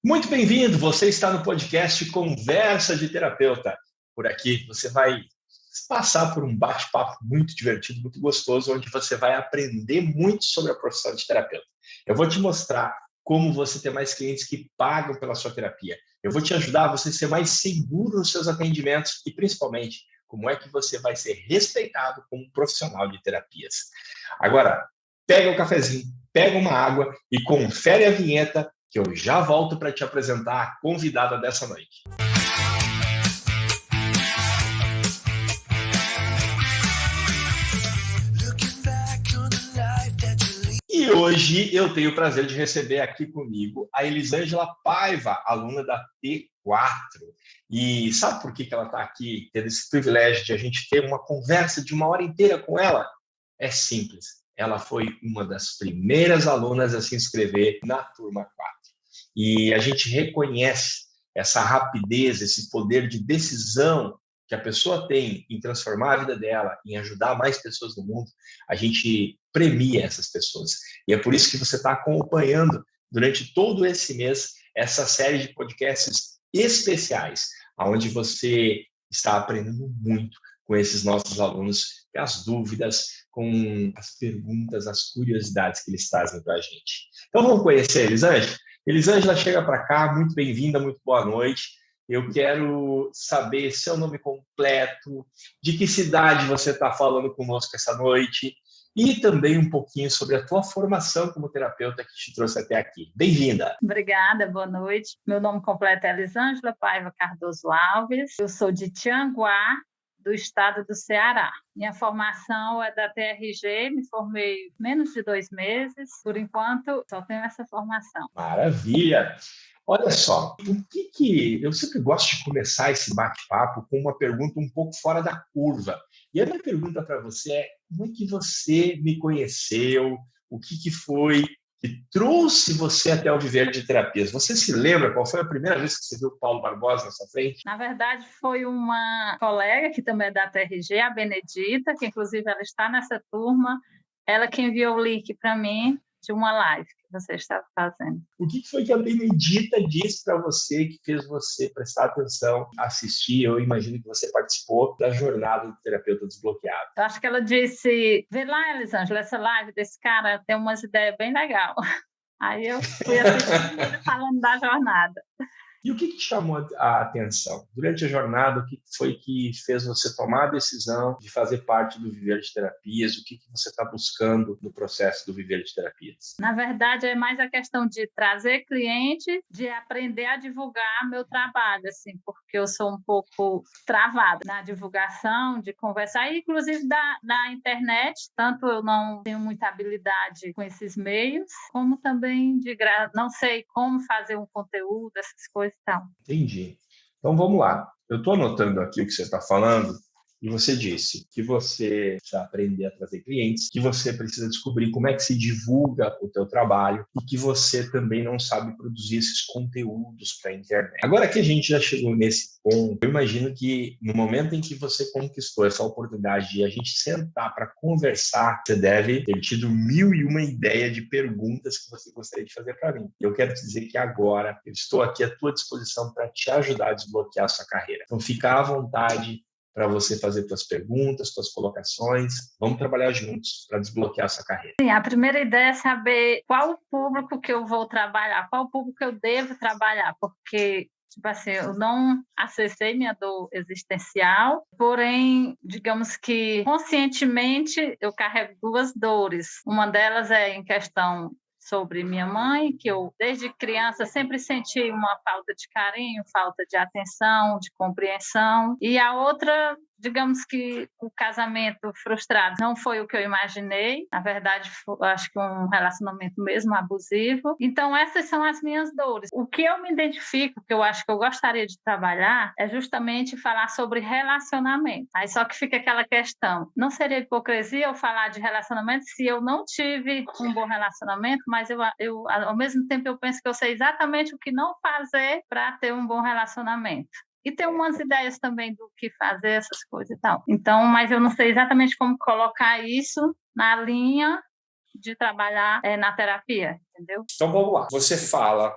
Muito bem-vindo, você está no podcast Conversa de Terapeuta. Por aqui você vai passar por um bate-papo muito divertido, muito gostoso, onde você vai aprender muito sobre a profissão de terapeuta. Eu vou te mostrar como você ter mais clientes que pagam pela sua terapia. Eu vou te ajudar a você ser mais seguro nos seus atendimentos e, principalmente, como é que você vai ser respeitado como um profissional de terapias. Agora, pega o cafezinho, pega uma água e confere a vinheta que eu já volto para te apresentar a convidada dessa noite. E hoje eu tenho o prazer de receber aqui comigo a Elisângela Paiva, aluna da T4. E sabe por que ela está aqui, tendo esse privilégio de a gente ter uma conversa de 1 hora inteira com ela? É simples. Ela foi uma das primeiras alunas a se inscrever na turma 4. E a gente reconhece essa rapidez, esse poder de decisão que a pessoa tem em transformar a vida dela, em ajudar mais pessoas no mundo. A gente premia essas pessoas. E é por isso que você está acompanhando durante todo esse mês essa série de podcasts especiais, onde você está aprendendo muito com esses nossos alunos, com as dúvidas, com as perguntas, as curiosidades que eles trazem para a gente. Então vamos conhecer eles, Elisângela. Elisângela, chega para cá, muito bem-vinda, muito boa noite. Eu quero saber seu nome completo, de que cidade você está falando conosco essa noite e também um pouquinho sobre a tua formação como terapeuta que te trouxe até aqui. Bem-vinda. Obrigada, boa noite. Meu nome completo é Elisângela Paiva Cardoso Alves. Eu sou de Tianguá, do estado do Ceará. Minha formação é da TRG, me formei menos de 2 meses. Por enquanto, só tenho essa formação. Maravilha! Olha só, eu sempre gosto de começar esse bate-papo com uma pergunta um pouco fora da curva. E a minha pergunta para você é: como é que você me conheceu? O que foi que trouxe você até o Viver de Terapias? Você se lembra qual foi a primeira vez que você viu o Paulo Barbosa na sua frente? Na verdade, foi uma colega que também é da TRG, a Benedita, que inclusive ela está nessa turma, ela que enviou o link para mim de uma live que você estava fazendo. O que foi que a Benedita disse para você que fez você prestar atenção, assistir? Eu imagino que você participou da jornada do terapeuta desbloqueado. Eu acho que ela disse: vê lá, Elisângela, essa live desse cara tem umas ideias bem legais. Aí eu fui assistindo falando da jornada. E o que te chamou a atenção? Durante a jornada, o que foi que fez você tomar a decisão de fazer parte do Viver de Terapias? O que você está buscando no processo do Viver de Terapias? Na verdade, é mais a questão de trazer cliente, de aprender a divulgar meu trabalho, assim, porque eu sou um pouco travada na divulgação, de conversar, inclusive da internet, tanto eu não tenho muita habilidade com esses meios, como também não sei como fazer um conteúdo, essas coisas. Entendi. Então vamos lá. Eu estou anotando aqui o que você está falando e você disse que você precisa aprender a trazer clientes, que você precisa descobrir como é que se divulga o teu trabalho e que você também não sabe produzir esses conteúdos para a internet. Agora que a gente já chegou nesse ponto, eu imagino que no momento em que você conquistou essa oportunidade de a gente sentar para conversar, você deve ter tido 1001 ideias de perguntas que você gostaria de fazer para mim. Eu quero te dizer que agora eu estou aqui à tua disposição para te ajudar a desbloquear a sua carreira. Então fica à vontade para você fazer suas perguntas, suas colocações. Vamos trabalhar juntos para desbloquear essa carreira. Sim, a primeira ideia é saber qual o público que eu vou trabalhar, qual o público que eu devo trabalhar, porque, tipo assim, eu não acessei minha dor existencial, porém, digamos que conscientemente eu carrego 2 dores. Uma delas é em questão sobre minha mãe, que eu, desde criança, sempre senti uma falta de carinho, falta de atenção, de compreensão. E a outra, digamos que o casamento frustrado não foi o que eu imaginei. Na verdade, acho que um relacionamento mesmo abusivo. Então, essas são as minhas dores. O que eu me identifico, que eu acho que eu gostaria de trabalhar, é justamente falar sobre relacionamento. Aí só que fica aquela questão, não seria hipocrisia eu falar de relacionamento se eu não tive um bom relacionamento, mas eu ao mesmo tempo eu penso que eu sei exatamente o que não fazer para ter um bom relacionamento. E tem umas ideias também do que fazer, essas coisas e tal. Então, mas eu não sei exatamente como colocar isso na linha de trabalhar na terapia, entendeu? Então vamos lá. Você fala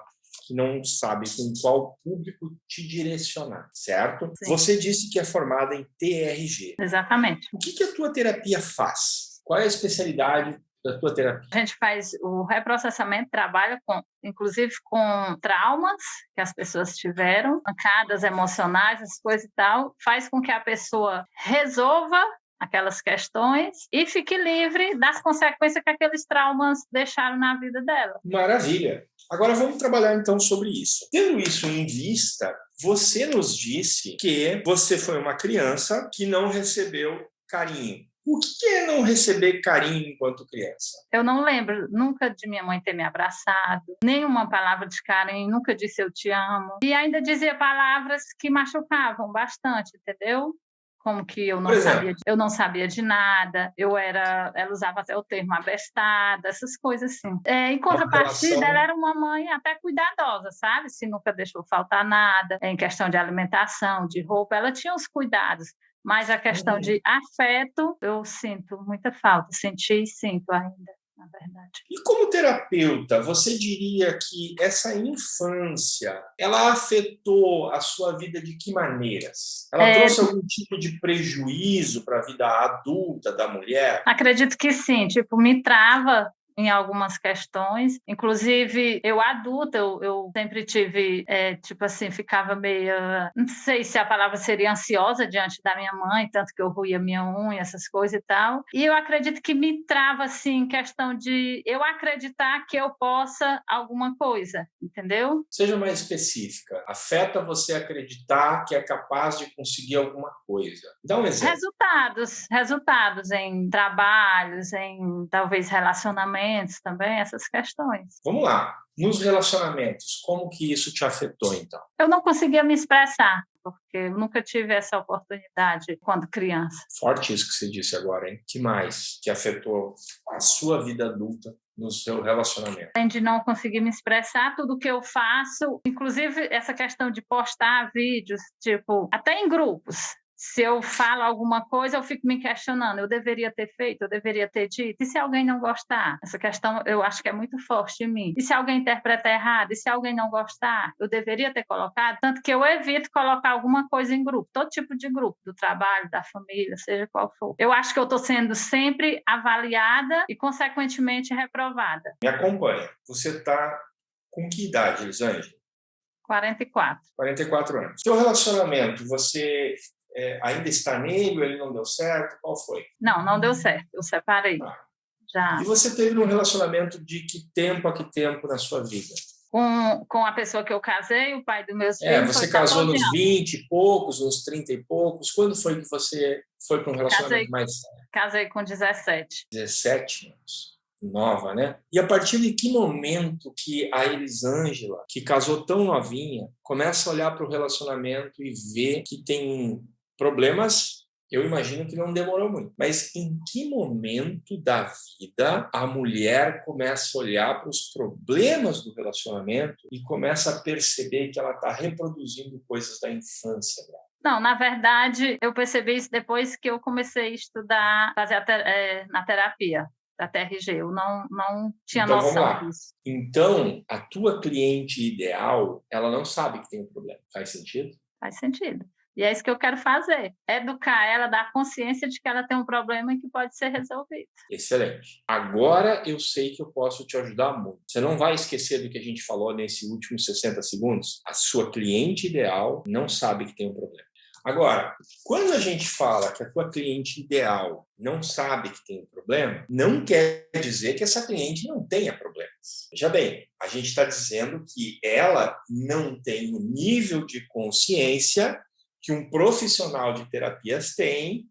que não sabe com qual público te direcionar, certo? Sim. Você disse que é formada em TRG. Exatamente. O que a tua terapia faz? Qual é a especialidade da tua terapia? A gente faz o reprocessamento, trabalha inclusive com traumas que as pessoas tiveram, pancadas emocionais, essas coisas e tal, faz com que a pessoa resolva aquelas questões e fique livre das consequências que aqueles traumas deixaram na vida dela. Maravilha! Agora vamos trabalhar então sobre isso. Tendo isso em vista, você nos disse que você foi uma criança que não recebeu carinho. O que é não receber carinho enquanto criança? Eu não lembro nunca de minha mãe ter me abraçado, nenhuma palavra de carinho, nunca disse eu te amo. E ainda dizia palavras que machucavam bastante, entendeu? Como que eu não sabia de nada, ela usava até o termo abestada, essas coisas assim. Em contrapartida, ela era uma mãe até cuidadosa, sabe? Se nunca deixou faltar nada, em questão de alimentação, de roupa, ela tinha os cuidados. Mas a questão de afeto, eu sinto muita falta, senti e sinto ainda, na verdade. E como terapeuta, você diria que essa infância, ela afetou a sua vida de que maneiras? Ela trouxe algum tipo de prejuízo para a vida adulta da mulher? Acredito que sim, me trava em algumas questões, inclusive eu adulta, eu sempre tive, ficava meio, não sei se a palavra seria ansiosa diante da minha mãe, tanto que eu roía minha unha, essas coisas e tal, e eu acredito que me trava, assim, em questão de eu acreditar que eu possa alguma coisa, entendeu? Seja mais específica, afeta você acreditar que é capaz de conseguir alguma coisa. Dá um exemplo. Resultados em trabalhos, em talvez relacionamentos, também, essas questões. Vamos lá. Nos relacionamentos, como que isso te afetou, então? Eu não conseguia me expressar, porque eu nunca tive essa oportunidade quando criança. Forte isso que você disse agora, hein? Que mais que afetou a sua vida adulta no seu relacionamento? Além de não conseguir me expressar, tudo que eu faço, inclusive essa questão de postar vídeos, até em grupos. Se eu falo alguma coisa, eu fico me questionando, eu deveria ter feito, eu deveria ter dito, e se alguém não gostar? Essa questão eu acho que é muito forte em mim. E se alguém interpretar errado? E se alguém não gostar? Eu deveria ter colocado? Tanto que eu evito colocar alguma coisa em grupo, todo tipo de grupo, do trabalho, da família, seja qual for. Eu acho que eu estou sendo sempre avaliada e, consequentemente, reprovada. Me acompanha. Você está com que idade, Elisângela? 44. 44 anos. Seu relacionamento, você ainda está nele, ele não deu certo? Qual foi? Não deu certo. Eu separei. Já. E você teve um relacionamento de que tempo a que tempo na sua vida? Com a pessoa que eu casei, o pai dos meus filhos. Você casou nos 20 e poucos, nos 30 e poucos. Quando foi que você foi para um relacionamento mais sério? Casei com 17. 17 anos. Nova, né? E a partir de que momento que a Elisângela, que casou tão novinha, começa a olhar para o relacionamento e ver que tem problemas? Eu imagino que não demorou muito. Mas em que momento da vida a mulher começa a olhar para os problemas do relacionamento e começa a perceber que ela está reproduzindo coisas da infância dela? Não, na verdade, eu percebi isso depois que eu comecei a estudar, fazer na terapia da TRG. Eu não tinha noção disso. Então, a tua cliente ideal, ela não sabe que tem um problema. Faz sentido? Faz sentido. E é isso que eu quero fazer. Educar ela, dar consciência de que ela tem um problema e que pode ser resolvido. Excelente. Agora eu sei que eu posso te ajudar muito. Você não vai esquecer do que a gente falou nesses últimos 60 segundos? A sua cliente ideal não sabe que tem um problema. Agora, quando a gente fala que a tua cliente ideal não sabe que tem um problema, não quer dizer que essa cliente não tenha problemas. Veja bem, a gente está dizendo que ela não tem o nível de consciência que um profissional de terapias tem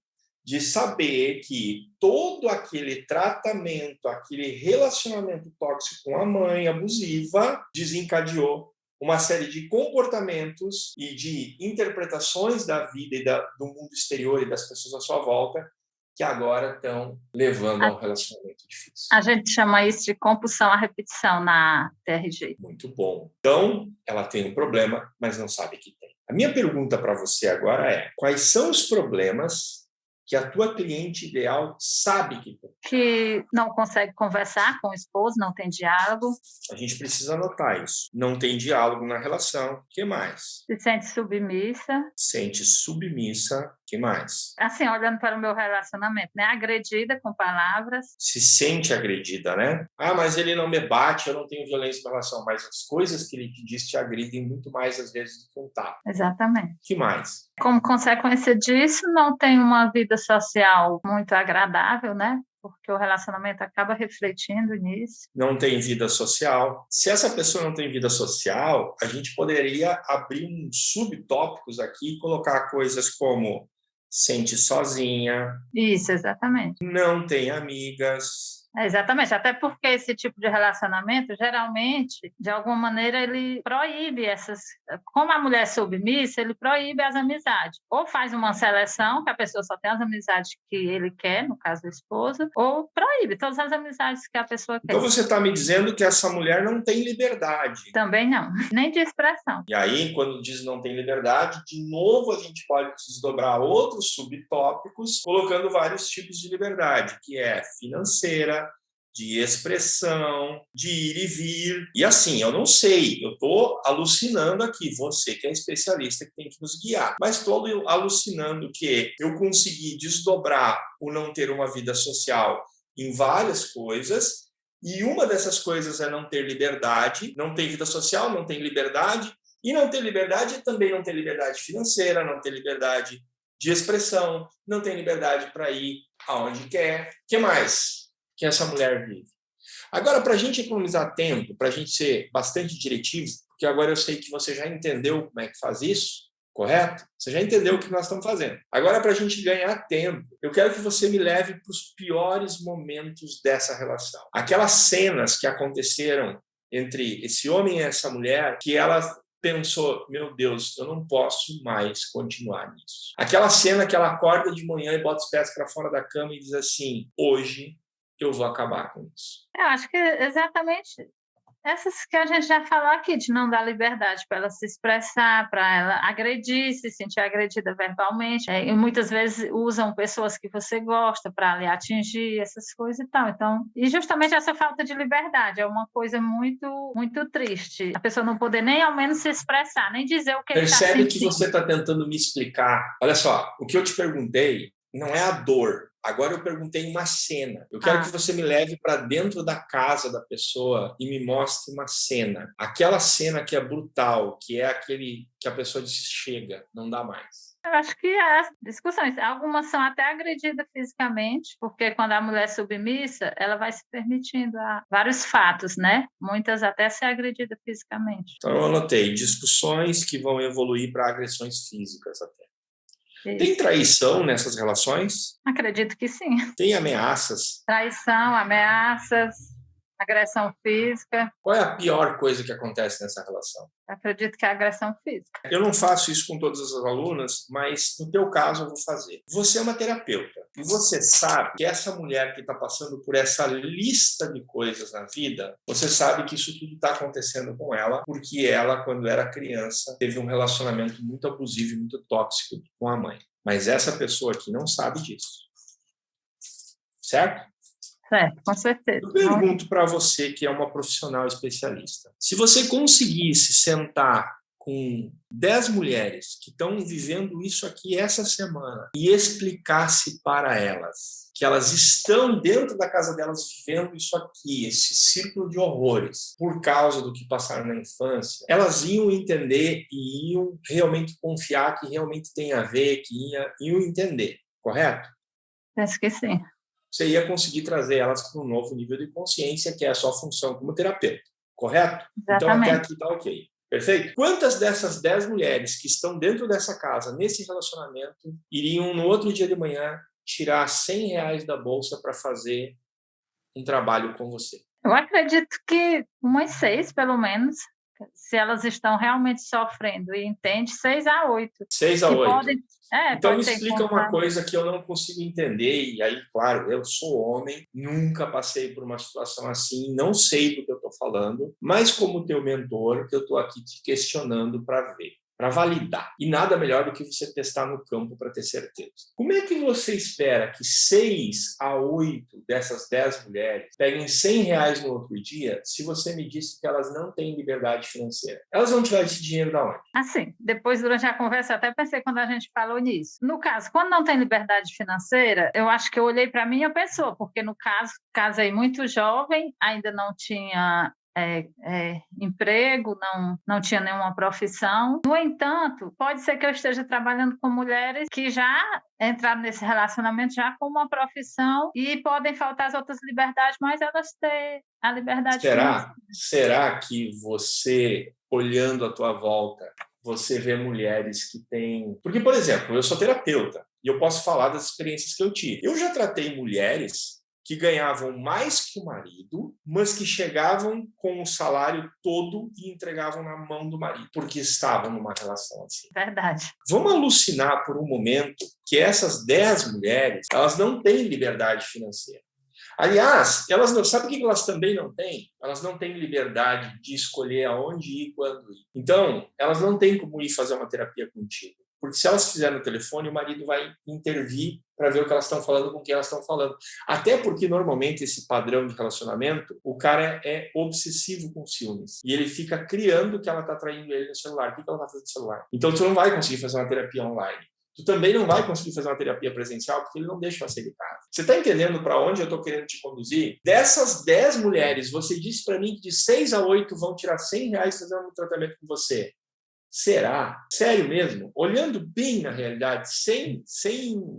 de saber que todo aquele tratamento, aquele relacionamento tóxico com a mãe abusiva desencadeou uma série de comportamentos e de interpretações da vida e do mundo exterior e das pessoas à sua volta que agora estão levando a um relacionamento difícil. A gente chama isso de compulsão à repetição na TRG. Muito bom. Então, ela tem um problema, mas não sabe que tem. A minha pergunta para você agora é: quais são os problemas que a tua cliente ideal sabe que tem. Que não consegue conversar com o esposo, não tem diálogo. A gente precisa anotar isso. Não tem diálogo na relação. O que mais? Se sente submissa. Sente submissa. O que mais? Assim, olhando para o meu relacionamento, né? Agredida com palavras. Se sente agredida, né? Ah, mas ele não me bate, eu não tenho violência na relação. Mas as coisas que ele te diz te agridem muito mais, às vezes, do que um tapa. Exatamente. O que mais? Como consequência disso, não tem uma vida social muito agradável, né? Porque o relacionamento acaba refletindo nisso. Não tem vida social. Se essa pessoa não tem vida social, a gente poderia abrir uns subtópicos aqui e colocar coisas como sente sozinha. Isso, exatamente. Não tem amigas. Exatamente, até porque esse tipo de relacionamento, geralmente, de alguma maneira, ele proíbe essas... Como a mulher é submissa, ele proíbe as amizades. Ou faz uma seleção, que a pessoa só tem as amizades que ele quer, no caso do esposo, ou proíbe todas as amizades que a pessoa quer. Então você está me dizendo que essa mulher não tem liberdade. Também não, nem de expressão. E aí, quando diz não tem liberdade, de novo a gente pode desdobrar outros subtópicos, colocando vários tipos de liberdade, que é financeira, de expressão, de ir e vir. E assim, eu não sei, eu estou alucinando aqui, você que é especialista que tem que nos guiar, mas estou alucinando que eu consegui desdobrar o não ter uma vida social em várias coisas, e uma dessas coisas é não ter liberdade, não ter vida social, não tem liberdade, e não ter liberdade também não ter liberdade financeira, não ter liberdade de expressão, não tem liberdade para ir aonde quer. O que mais que essa mulher vive? Agora, para a gente economizar tempo, para a gente ser bastante diretivo, porque agora eu sei que você já entendeu como é que faz isso, correto? Você já entendeu o que nós estamos fazendo. Agora, para a gente ganhar tempo, eu quero que você me leve para os piores momentos dessa relação. Aquelas cenas que aconteceram entre esse homem e essa mulher, que ela pensou, meu Deus, eu não posso mais continuar nisso. Aquela cena que ela acorda de manhã e bota os pés para fora da cama e diz assim, hoje eu vou acabar com isso. Eu acho que exatamente essas que a gente já falou aqui, de não dar liberdade para ela se expressar, para ela agredir, se sentir agredida verbalmente. E muitas vezes usam pessoas que você gosta para lhe atingir, essas coisas e tal. Então, e justamente essa falta de liberdade é uma coisa muito, muito triste. A pessoa não poder nem ao menos se expressar, nem dizer o que ele está sentindo. Percebe que você está tentando me explicar. Olha só, o que eu te perguntei não é a dor. Agora eu perguntei uma cena. Eu quero que você me leve para dentro da casa da pessoa e me mostre uma cena. Aquela cena que é brutal, que é aquele que a pessoa diz, chega, não dá mais. Eu acho que há discussões. Algumas são até agredidas fisicamente, porque quando a mulher é submissa, ela vai se permitindo a vários fatos, né? Muitas até ser agredida fisicamente. Então eu anotei discussões que vão evoluir para agressões físicas até. Isso. Tem traição nessas relações? Acredito que sim. Tem ameaças? Traição, ameaças, agressão física. Qual é a pior coisa que acontece nessa relação? Acredito que é agressão física. Eu não faço isso com todas as alunas, mas no teu caso eu vou fazer. Você é uma terapeuta e você sabe que essa mulher que está passando por essa lista de coisas na vida, você sabe que isso tudo está acontecendo com ela porque ela, quando era criança, teve um relacionamento muito abusivo e muito tóxico com a mãe. Mas essa pessoa aqui não sabe disso. Certo? Certo, com certeza. Eu pergunto para você, que é uma profissional especialista, se você conseguisse sentar com 10 mulheres que estão vivendo isso aqui essa semana e explicasse para elas que elas estão dentro da casa delas vivendo isso aqui, esse círculo de horrores, por causa do que passaram na infância, elas iam entender e iam realmente confiar que realmente tem a ver, que iam entender, correto? Penso que sim. Você ia conseguir trazer elas para um novo nível de consciência, que é a sua função como terapeuta, correto? Exatamente. Então, até aqui está ok. Perfeito? Quantas dessas 10 mulheres que estão dentro dessa casa, nesse relacionamento, iriam, no outro dia de manhã, tirar R$100 da bolsa para fazer um trabalho com você? Eu acredito que umas 6, pelo menos, se elas estão realmente sofrendo e entende, 6 a 8. 6 a 8. Então, me pode explica uma coisa que eu não consigo entender, e aí, claro, eu sou homem, nunca passei por uma situação assim, não sei do que eu estou falando, mas como teu mentor, eu estou aqui te questionando para ver. para validar. E nada melhor do que você testar no campo para ter certeza. Como é que você espera que 6 a 8 dessas 10 mulheres peguem R$ 100 no outro dia se você me disse que elas não têm liberdade financeira? Elas vão tirar esse dinheiro da onde? Assim, depois, durante a conversa, eu até pensei quando a gente falou nisso. No caso, quando não tem liberdade financeira, eu acho que eu olhei para minha pessoa, porque no caso, casei muito jovem, ainda não tinha emprego, não tinha nenhuma profissão. No entanto, pode ser que eu esteja trabalhando com mulheres que já entraram nesse relacionamento já com uma profissão e podem faltar as outras liberdades, mas elas têm a liberdade financeira. Será que você, olhando à tua volta, você vê mulheres que têm... Porque, por exemplo, eu sou terapeuta e eu posso falar das experiências que eu tive. Eu já tratei mulheres que ganhavam mais que o marido, mas que chegavam com o salário todo e entregavam na mão do marido, porque estavam numa relação assim. Verdade. Vamos alucinar por um momento que essas 10 mulheres, elas não têm liberdade financeira. Aliás, elas não, sabe o que elas também não têm? Elas não têm liberdade de escolher aonde ir e quando ir. Então, elas não têm como ir fazer uma terapia contigo. Porque se elas fizerem no telefone, o marido vai intervir para ver o que elas estão falando, com quem elas estão falando. Até porque, normalmente, esse padrão de relacionamento, o cara é obsessivo com ciúmes. E ele fica criando que ela está traindo ele no celular. O que ela está fazendo no celular? Então, tu não vai conseguir fazer uma terapia online. Tu também não vai conseguir fazer uma terapia presencial porque ele não deixa você de casa. Você está entendendo para onde eu estou querendo te conduzir? Dessas 10 mulheres, você disse para mim que de 6 a 8 vão tirar R$ 100 fazendo um tratamento com você. Será? Sério mesmo? Olhando bem na realidade, sem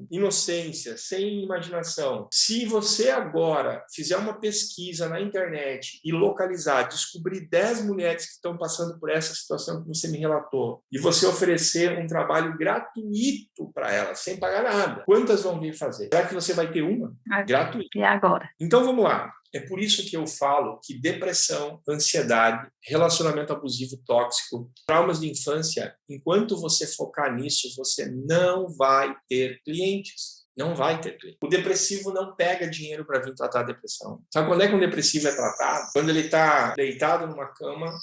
inocência, sem imaginação. Se você agora fizer uma pesquisa na internet e localizar, descobrir 10 mulheres que estão passando por essa situação que você me relatou, e você oferecer um trabalho gratuito para elas, sem pagar nada, quantas vão vir fazer? Será que você vai ter uma? Gratuita. E agora? Então vamos lá. É por isso que eu falo que depressão, ansiedade, relacionamento abusivo tóxico, traumas de infância, enquanto você focar nisso, você não vai ter clientes. Não vai ter cliente. O depressivo não pega dinheiro para vir tratar a depressão. Sabe quando é que um depressivo é tratado? Quando ele está deitado numa cama,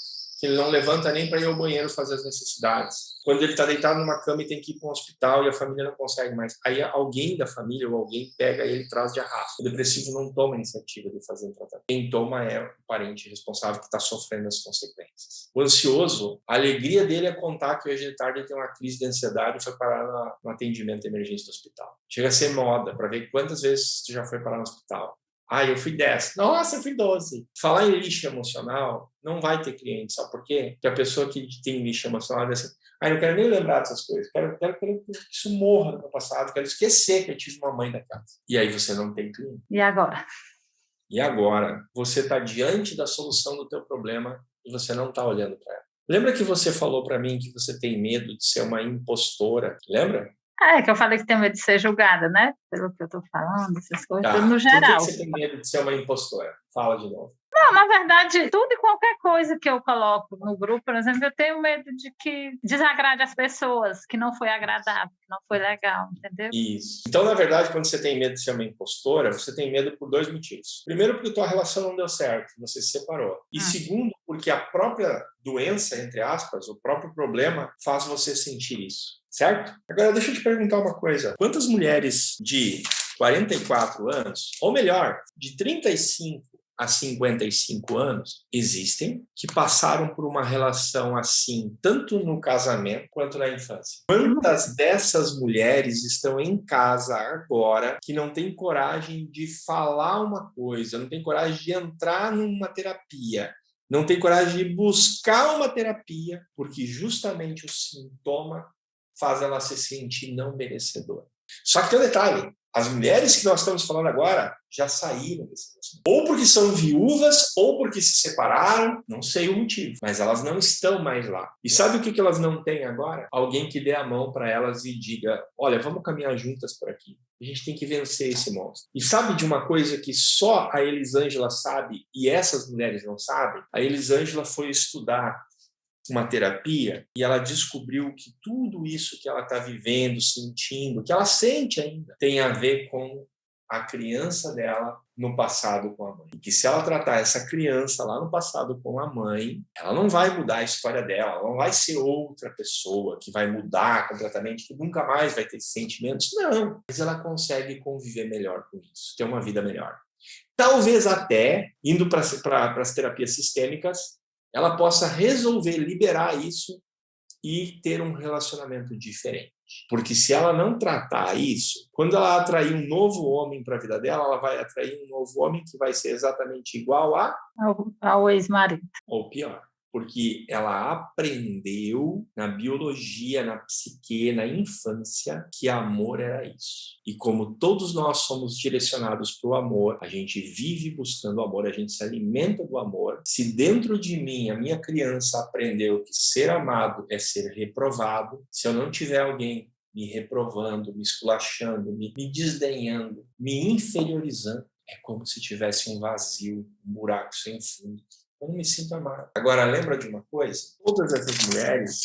que ele não levanta nem para ir ao banheiro fazer as necessidades. Quando ele está deitado numa cama e tem que ir para um hospital e a família não consegue mais. Aí alguém da família ou alguém pega ele e traz de arrasto. O depressivo não toma a iniciativa de fazer um tratamento. Quem toma é o parente responsável que está sofrendo as consequências. O ansioso, a alegria dele é contar que hoje de tarde ele tem uma crise de ansiedade e foi parar no atendimento de emergência do hospital. Chega a ser moda para ver quantas vezes tu já foi parar no hospital. Eu fui 10. Nossa, eu fui 12. Falar em lixo emocional não vai ter cliente, sabe por quê? Porque a pessoa que tem lixo emocional diz assim, não quero nem lembrar dessas coisas, quero que isso morra no meu passado, quero esquecer que eu tive uma mãe da casa. E aí você não tem cliente. E agora? E agora, você está diante da solução do teu problema e você não está olhando para ela. Lembra que você falou para mim que você tem medo de ser uma impostora? Lembra? Que eu falei que tenho medo de ser julgada, né? Pelo que eu estou falando, essas coisas, Tá. no geral. Por que você tem medo de ser uma impostora? Fala de novo. Não, na verdade, tudo e qualquer coisa que eu coloco no grupo, por exemplo, eu tenho medo de que desagrade as pessoas, que não foi agradável, que não foi legal, entendeu? Isso. Então, na verdade, quando você tem medo de ser uma impostora, você tem medo por 2 motivos. Primeiro, porque tua relação não deu certo, você se separou. E segundo, porque a própria doença, entre aspas, o próprio problema, faz você sentir isso. Certo? Agora, deixa eu te perguntar uma coisa. Quantas mulheres de 44 anos, ou melhor, de 35 a 55 anos, existem que passaram por uma relação assim, tanto no casamento quanto na infância? Quantas dessas mulheres estão em casa agora que não têm coragem de falar uma coisa, não têm coragem de entrar numa terapia, não têm coragem de buscar uma terapia, porque justamente o sintoma faz ela se sentir não merecedora. Só que tem um detalhe, as mulheres que nós estamos falando agora já saíram desse relacionamento. Ou porque são viúvas, ou porque se separaram, não sei o motivo, mas elas não estão mais lá. E sabe o que elas não têm agora? Alguém que dê a mão para elas e diga, olha, vamos caminhar juntas por aqui. A gente tem que vencer esse monstro. E sabe de uma coisa que só a Elisângela sabe e essas mulheres não sabem? A Elisângela foi estudar uma terapia e ela descobriu que tudo isso que ela está vivendo, sentindo, que ela sente ainda, tem a ver com a criança dela no passado com a mãe. E que se ela tratar essa criança lá no passado com a mãe, ela não vai mudar a história dela, ela não vai ser outra pessoa que vai mudar completamente, que nunca mais vai ter sentimentos. Não, mas ela consegue conviver melhor com isso, ter uma vida melhor. Talvez até, indo para as terapias sistêmicas, ela possa resolver liberar isso e ter um relacionamento diferente. Porque se ela não tratar isso, quando ela atrair um novo homem para a vida dela, ela vai atrair um novo homem que vai ser exatamente igual ao ex-marido. Ou pior. Porque ela aprendeu na biologia, na psique, na infância, que amor era isso. E como todos nós somos direcionados para o amor, a gente vive buscando o amor, a gente se alimenta do amor. Se dentro de mim, a minha criança aprendeu que ser amado é ser reprovado, se eu não tiver alguém me reprovando, me esculachando, me desdenhando, me inferiorizando, é como se tivesse um vazio, um buraco sem fundo. Eu não me sinto amado. Agora, lembra de uma coisa? Todas essas mulheres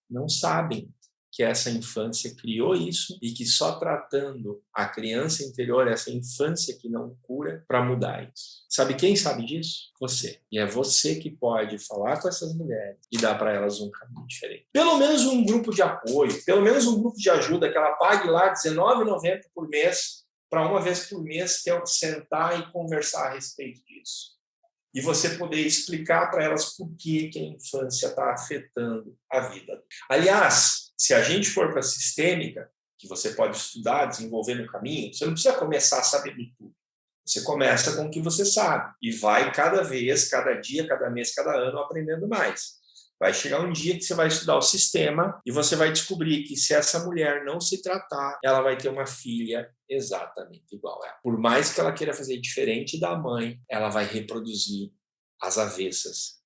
não sabem que essa infância criou isso e que só tratando a criança interior, essa infância que não cura, para mudar isso. Sabe quem sabe disso? Você. E é você que pode falar com essas mulheres e dar para elas um caminho diferente. Pelo menos um grupo de apoio, pelo menos um grupo de ajuda que ela pague lá R$19,90 por mês, para uma vez por mês sentar e conversar a respeito disso. E você poder explicar para elas por que a infância está afetando a vida. Aliás, se a gente for para a sistêmica, que você pode estudar, desenvolver no caminho, você não precisa começar sabendo tudo. Você começa com o que você sabe e vai cada vez, cada dia, cada mês, cada ano aprendendo mais. Vai chegar um dia que você vai estudar o sistema e você vai descobrir que se essa mulher não se tratar, ela vai ter uma filha exatamente igual a ela. Por mais que ela queira fazer diferente da mãe, ela vai reproduzir às avessas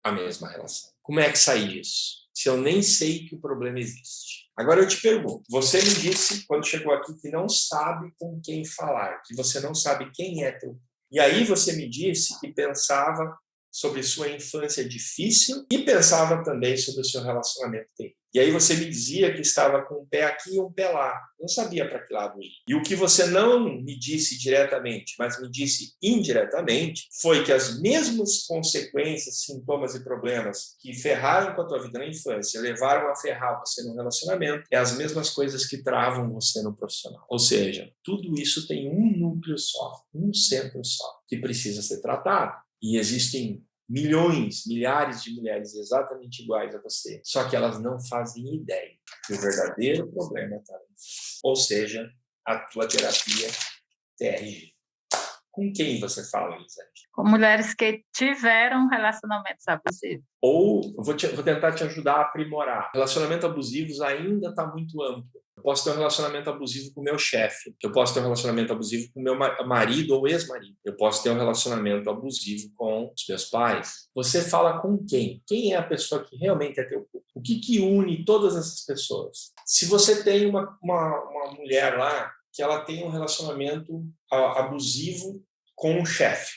a mesma relação. Como é que sai disso? Se eu nem sei que o problema existe. Agora eu te pergunto, você me disse quando chegou aqui que não sabe com quem falar, que você não sabe quem é teu. E aí você me disse que pensava sobre sua infância difícil e pensava também sobre o seu relacionamento terrível. E aí você me dizia que estava com um pé aqui e um pé lá. Não sabia para que lado ir. E o que você não me disse diretamente, mas me disse indiretamente, foi que as mesmas consequências, sintomas e problemas que ferraram com a tua vida na infância, levaram a ferrar você no relacionamento, é as mesmas coisas que travam você no profissional. Ou seja, tudo isso tem um núcleo só, um centro só, que precisa ser tratado. E existem milhões, milhares de mulheres exatamente iguais a você, só que elas não fazem ideia que o verdadeiro problema está ali. Ou seja, a tua terapia TRG. Com quem você fala, Elisete? Com mulheres que tiveram relacionamentos abusivos. Ou vou tentar te ajudar a aprimorar. Relacionamentos abusivos ainda está muito amplo. Eu posso ter um relacionamento abusivo com o meu chefe. Eu posso ter um relacionamento abusivo com o meu marido ou ex-marido. Eu posso ter um relacionamento abusivo com os meus pais. Você fala com quem? Quem é a pessoa que realmente é teu público? O que une todas essas pessoas? Se você tem uma mulher lá que ela tem um relacionamento abusivo com o chefe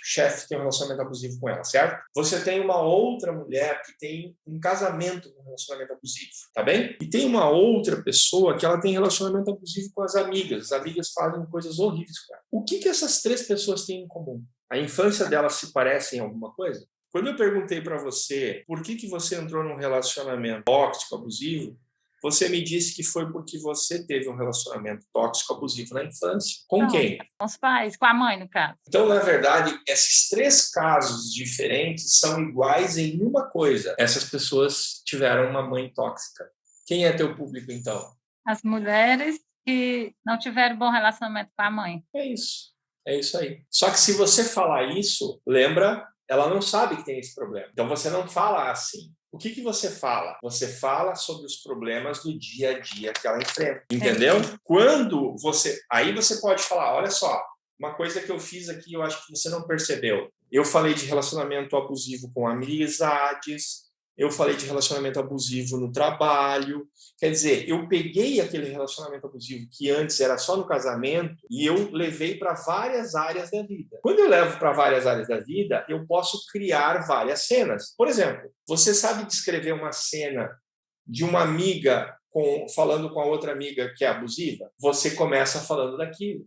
tem um relacionamento abusivo com ela, certo? Você tem uma outra mulher que tem um casamento com um relacionamento abusivo, tá bem? E tem uma outra pessoa que ela tem relacionamento abusivo com as amigas fazem coisas horríveis com ela. O que essas três pessoas têm em comum? A infância delas se parece em alguma coisa? Quando eu perguntei para você por que você entrou num relacionamento tóxico, abusivo, você me disse que foi porque você teve um relacionamento tóxico, abusivo na infância. Com quem? Com os pais, com a mãe, no caso. Então, na verdade, esses três casos diferentes são iguais em uma coisa. Essas pessoas tiveram uma mãe tóxica. Quem é teu público, então? As mulheres que não tiveram bom relacionamento com a mãe. É isso aí. Só que se você falar isso, lembra, ela não sabe que tem esse problema. Então, você não fala assim. O que você fala? Você fala sobre os problemas do dia a dia que ela enfrenta. Entendeu? Quando você... Aí você pode falar, olha só, uma coisa que eu fiz aqui, eu acho que você não percebeu. Eu falei de relacionamento abusivo com amizades, eu falei de relacionamento abusivo no trabalho. Quer dizer, eu peguei aquele relacionamento abusivo que antes era só no casamento e eu levei para várias áreas da vida. Quando eu levo para várias áreas da vida, eu posso criar várias cenas. Por exemplo, você sabe descrever uma cena de uma amiga falando com a outra amiga que é abusiva? Você começa falando daquilo.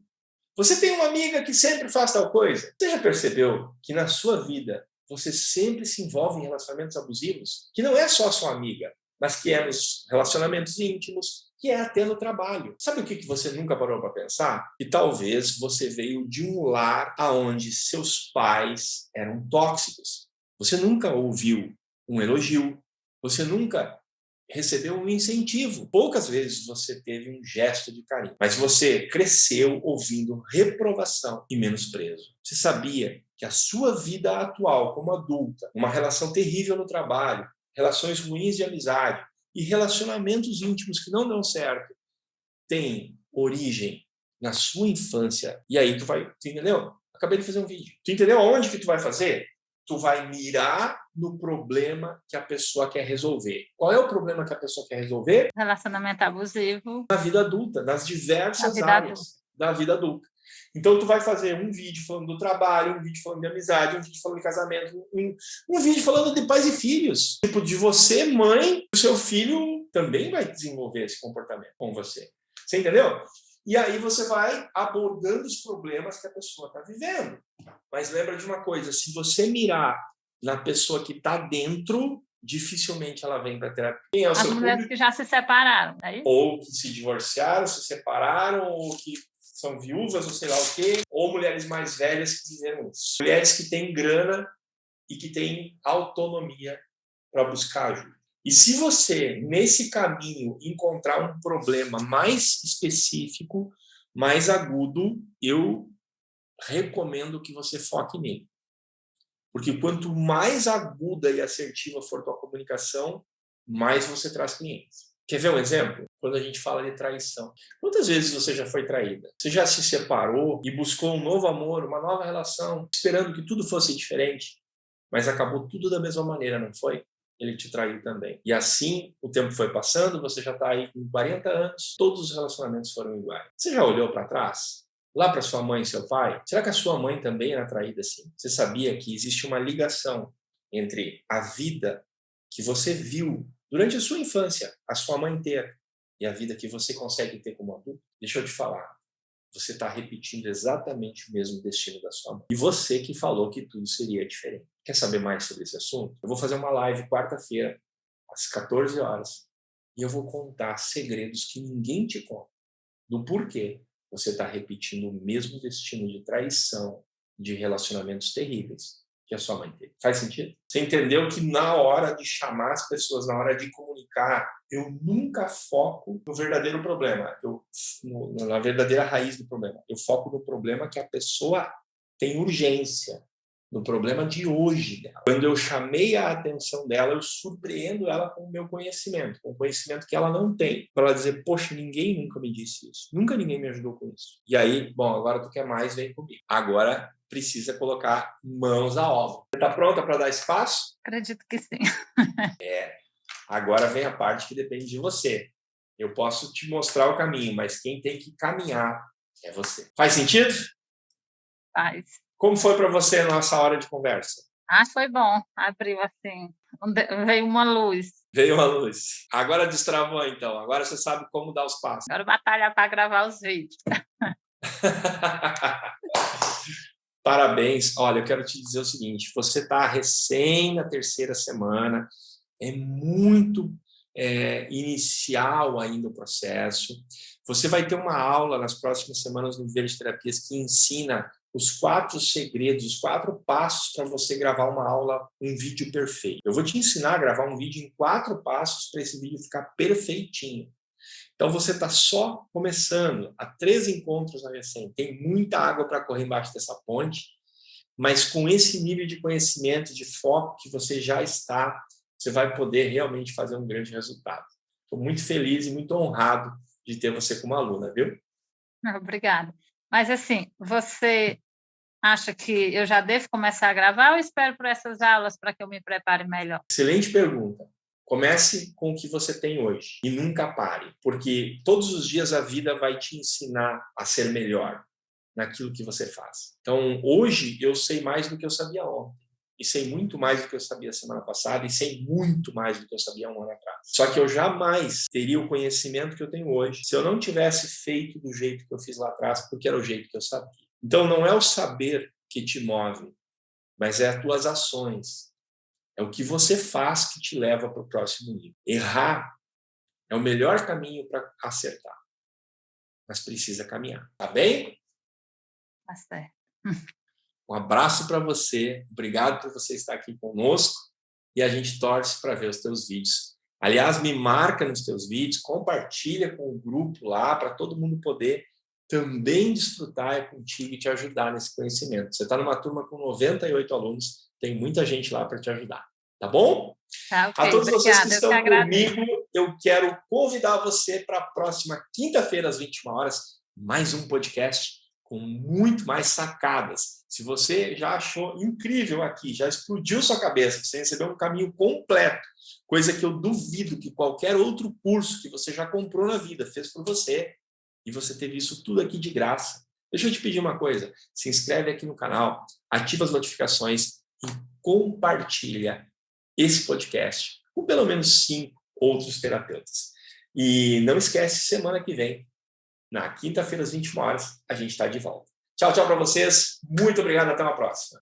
Você tem uma amiga que sempre faz tal coisa? Você já percebeu que na sua vida você sempre se envolve em relacionamentos abusivos? Que não é só a sua amiga, mas que é nos relacionamentos íntimos, que é até no trabalho. Sabe o que você nunca parou para pensar? Que talvez você veio de um lar onde seus pais eram tóxicos. Você nunca ouviu um elogio, você nunca recebeu um incentivo. Poucas vezes você teve um gesto de carinho, mas você cresceu ouvindo reprovação e menosprezo. Você sabia que a sua vida atual como adulta, uma relação terrível no trabalho, relações ruins de amizade e relacionamentos íntimos que não dão certo, tem origem na sua infância. E aí tu entendeu? Acabei de fazer um vídeo. Tu entendeu aonde que tu vai fazer? Tu vai mirar no problema que a pessoa quer resolver. Qual é o problema que a pessoa quer resolver? Relacionamento abusivo. Na vida adulta, nas diversas áreas da vida adulta. Então, tu vai fazer um vídeo falando do trabalho, um vídeo falando de amizade, um vídeo falando de casamento, um vídeo falando de pais e filhos. Tipo, de você, mãe, o seu filho também vai desenvolver esse comportamento com você. Você entendeu? E aí você vai abordando os problemas que a pessoa está vivendo. Mas lembra de uma coisa, se você mirar na pessoa que está dentro, dificilmente ela vem para terapia. Quem é o As seu mulheres público? que já se separaram, é isso? Ou que se divorciaram, se separaram, ou que são viúvas, ou sei lá o quê, ou mulheres mais velhas que fizeram isso. Mulheres que têm grana e que têm autonomia para buscar ajuda. E se você, nesse caminho, encontrar um problema mais específico, mais agudo, eu recomendo que você foque nele. Porque quanto mais aguda e assertiva for tua comunicação, mais você traz clientes. Quer ver um exemplo? Quando a gente fala de traição. Quantas vezes você já foi traída? Você já se separou e buscou um novo amor, uma nova relação, esperando que tudo fosse diferente, mas acabou tudo da mesma maneira, não foi? Ele te traiu também. E assim, o tempo foi passando, você já está aí com 40 anos, todos os relacionamentos foram iguais. Você já olhou para trás? Lá para sua mãe e seu pai? Será que a sua mãe também era traída assim? Você sabia que existe uma ligação entre a vida que você viu durante a sua infância, a sua mãe ter, e a vida que você consegue ter como adulto? Deixa eu te falar. Você está repetindo exatamente o mesmo destino da sua mãe. E você que falou que tudo seria diferente. Quer saber mais sobre esse assunto? Eu vou fazer uma live quarta-feira, às 14 horas, e eu vou contar segredos que ninguém te conta, do porquê você está repetindo o mesmo destino de traição, de relacionamentos terríveis que a sua mãe teve. Faz sentido? Você entendeu que na hora de chamar as pessoas, na hora de comunicar, eu nunca foco no verdadeiro problema, na verdadeira raiz do problema. Eu foco no problema que a pessoa tem urgência, no problema de hoje dela. Quando eu chamei a atenção dela, eu surpreendo ela com o meu conhecimento, com o conhecimento que ela não tem. Para ela dizer, poxa, ninguém nunca me disse isso. Nunca ninguém me ajudou com isso. E aí, bom, agora tu quer mais, vem comigo. Agora precisa colocar mãos à obra. Você está pronta para dar espaço? Acredito que sim. Agora vem a parte que depende de você. Eu posso te mostrar o caminho, mas quem tem que caminhar é você. Faz sentido? Faz. Como foi para você a nossa hora de conversa? Foi bom. Abriu assim, veio uma luz. Veio uma luz. Agora destravou, então. Agora você sabe como dar os passos. Agora batalhar para gravar os vídeos. Parabéns. Olha, eu quero te dizer o seguinte, você está recém na terceira semana, é muito inicial ainda o processo. Você vai ter uma aula nas próximas semanas no Viver de Terapias que ensina os 4 segredos, os 4 passos para você gravar uma aula, um vídeo perfeito. Eu vou te ensinar a gravar um vídeo em 4 passos para esse vídeo ficar perfeitinho. Então, você está só começando. Há 3 encontros na recém. Tem muita água para correr embaixo dessa ponte, mas com esse nível de conhecimento, de foco que você já está, você vai poder realmente fazer um grande resultado. Estou muito feliz e muito honrado de ter você como aluna, viu? Obrigada. Mas, assim, você acha que eu já devo começar a gravar ou espero por essas aulas para que eu me prepare melhor? Excelente pergunta. Comece com o que você tem hoje e nunca pare, porque todos os dias a vida vai te ensinar a ser melhor naquilo que você faz. Então, hoje eu sei mais do que eu sabia ontem. e sei muito mais do que eu sabia semana passada e sei muito mais do que eu sabia 1 ano atrás. Só que eu jamais teria o conhecimento que eu tenho hoje se eu não tivesse feito do jeito que eu fiz lá atrás, porque era o jeito que eu sabia. Então, não é o saber que te move, mas é as tuas ações. É o que você faz que te leva para o próximo nível. Errar é o melhor caminho para acertar, mas precisa caminhar. Tá bem? Tá certo. Um abraço para você, obrigado por você estar aqui conosco e a gente torce para ver os teus vídeos. Aliás, me marca nos teus vídeos, compartilha com o grupo lá para todo mundo poder também desfrutar contigo e te ajudar nesse conhecimento. Você está numa turma com 98 alunos, tem muita gente lá para te ajudar, tá bom? Tá, A ok, todos vocês que obrigada, eu que estão agradeço. comigo, eu quero convidar você para a próxima quinta-feira, às 21 horas, mais um podcast com muito mais sacadas. Se você já achou incrível aqui, já explodiu sua cabeça, você recebeu um caminho completo, coisa que eu duvido que qualquer outro curso que você já comprou na vida fez por você, e você teve isso tudo aqui de graça. Deixa eu te pedir uma coisa, se inscreve aqui no canal, ativa as notificações e compartilha esse podcast com pelo menos 5 outros terapeutas. E não esquece, semana que vem, na quinta-feira às 21 horas, a gente está de volta. Tchau, tchau para vocês. Muito obrigado. Até uma próxima.